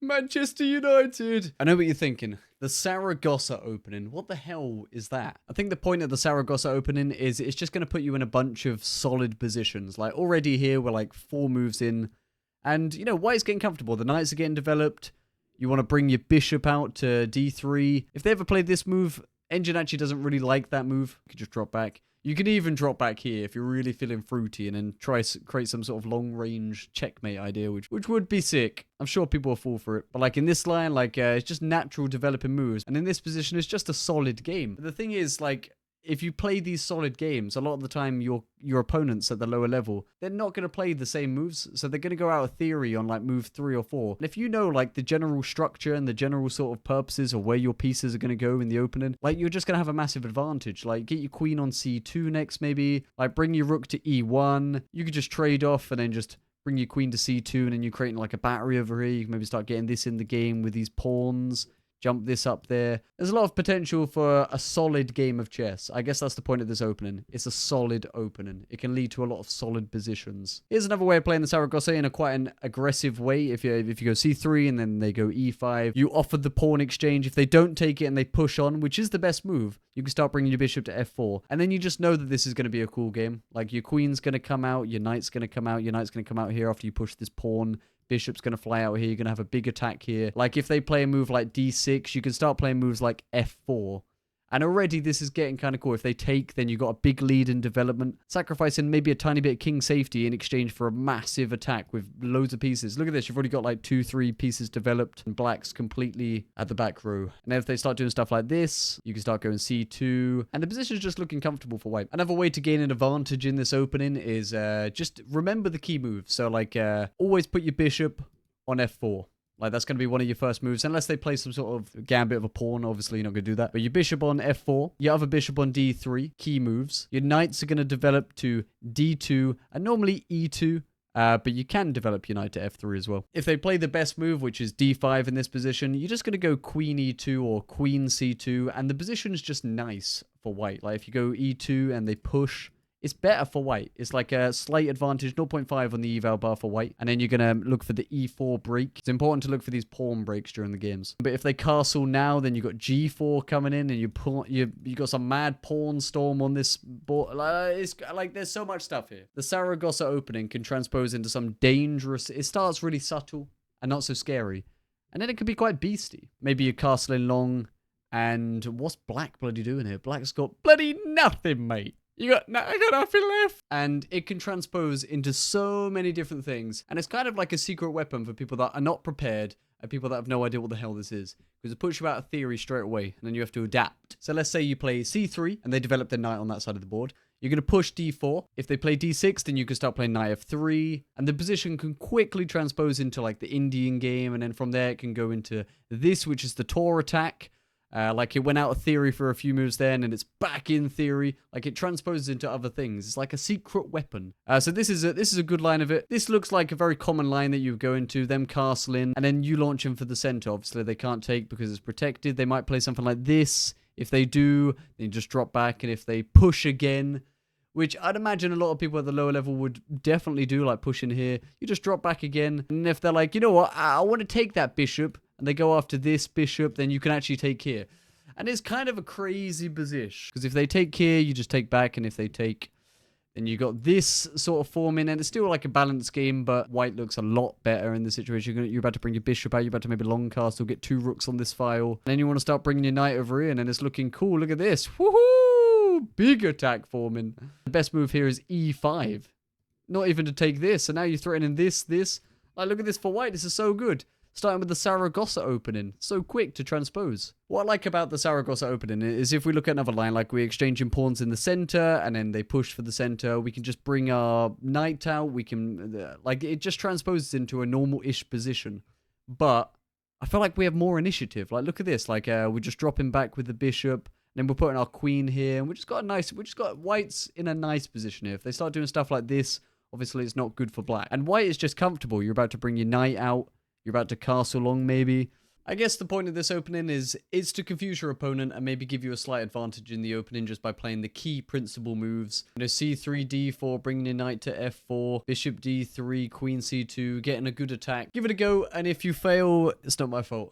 Manchester United. I know what you're thinking. The Saragossa opening. What the hell is that? I think the point of the Saragossa opening is it's just going to put you in a bunch of solid positions. Like already here, we're like 4 moves in. And, you know, white's getting comfortable. The knights are getting developed. You want to bring your bishop out to d3. If they ever played this move, Engine actually doesn't really like that move. You could just drop back. You can even drop back here if you're really feeling fruity and then try to create some sort of long-range checkmate idea, which would be sick. I'm sure people will fall for it. But like in this line, like it's just natural developing moves. And in this position, it's just a solid game. But the thing is, like, if you play these solid games, a lot of the time your opponents at the lower level, they're not going to play the same moves. So they're going to go out of theory on like move 3 or 4. And if you know like the general structure and the general sort of purposes of where your pieces are going to go in the opening, like you're just going to have a massive advantage. Like get your queen on c2 next maybe, like bring your rook to e1. You could just trade off and then just bring your queen to c2 and then you're creating like a battery over here. You can maybe start getting this in the game with these pawns. Jump this up there. There's a lot of potential for a solid game of chess. I guess that's the point of this opening. It's a solid opening. It can lead to a lot of solid positions. Here's another way of playing the Saragossa in a quite an aggressive way. If you go c3 and then they go e5, you offer the pawn exchange. If they don't take it and they push on, which is the best move, you can start bringing your bishop to f4. And then you just know that this is going to be a cool game. Like your queen's going to come out, your knight's going to come out, your knight's going to come out here after you push this pawn. Bishop's going to fly out here. You're going to have a big attack here. Like if they play a move like d6, you can start playing moves like f4. And already this is getting kind of cool. If they take, then you've got a big lead in development. Sacrificing maybe a tiny bit of king safety in exchange for a massive attack with loads of pieces. Look at this. You've already got like 2-3 pieces developed. And black's completely at the back row. And if they start doing stuff like this, you can start going c2. And the position's just looking comfortable for white. Another way to gain an advantage in this opening is just remember the key moves. So like always put your bishop on f4. Like, that's going to be one of your first moves. Unless they play some sort of gambit of a pawn. Obviously, you're not going to do that. But your bishop on f4. Your other bishop on d3. Key moves. Your knights are going to develop to d2. And normally e2. But you can develop your knight to f3 as well. If they play the best move, which is d5 in this position, you're just going to go queen e2 or queen c2. And the position is just nice for white. Like, if you go e2 and they push, it's better for white. It's like a slight advantage, 0.5 on the eval bar for white. And then you're going to look for the e4 break. It's important to look for these pawn breaks during the games. But if they castle now, then you've got g4 coming in and you got some mad pawn storm on this board. It's like there's so much stuff here. The Saragossa opening can transpose into some dangerous... It starts really subtle and not so scary. And then it can be quite beastie. Maybe you're castling long. And what's black bloody doing here? Black's got bloody nothing, mate. I got nothing left. And it can transpose into so many different things. And it's kind of like a secret weapon for people that are not prepared and people that have no idea what the hell this is. Because it puts you out of theory straight away. And then you have to adapt. So let's say you play c3 and they develop their knight on that side of the board. You're going to push d4. If they play d6, then you can start playing knight f3. And the position can quickly transpose into like the Indian game. And then from there it can go into this, which is the Torre attack. Like it went out of theory for a few moves then, and it's back in theory. Like it transposes into other things. It's like a secret weapon. So this is a good line of it. This looks like a very common line that you go into, them castle in, and then you launch them for the center. Obviously they can't take because it's protected. They might play something like this. If they do, then you just drop back, and if they push again, which I'd imagine a lot of people at the lower level would definitely do, like pushing here, you just drop back again. And if they're like, you know what, I want to take that bishop, and they go after this bishop, then you can actually take here. And it's kind of a crazy position. Because if they take here, you just take back. And if they take, then you got this sort of forming. And it's still like a balanced game, but white looks a lot better in the situation. You're about to bring your bishop out. You're about to maybe long castle, get 2 rooks on this file. And then you want to start bringing your knight over here. And then it's looking cool. Look at this. Woohoo! Big attack forming. The best move here is e5. Not even to take this. So now you're threatening this. Like, look at this for white. This is so good. Starting with the Saragossa opening. So quick to transpose. What I like about the Saragossa opening is if we look at another line, like we're exchanging pawns in the center, and then they push for the center, we can just bring our knight out. We can, like, it just transposes into a normal-ish position. But I feel like we have more initiative. Like, look at this. Like, we're just dropping back with the bishop. And then we're putting our queen here. And we just got whites in a nice position here. If they start doing stuff like this, obviously it's not good for black. And white is just comfortable. You're about to bring your knight out. You're about to castle long, maybe. I guess the point of this opening is it's to confuse your opponent and maybe give you a slight advantage in the opening just by playing the key principal moves. You know, c3, d4, bringing your knight to f4, bishop d3, queen c2, getting a good attack. Give it a go, and if you fail, it's not my fault.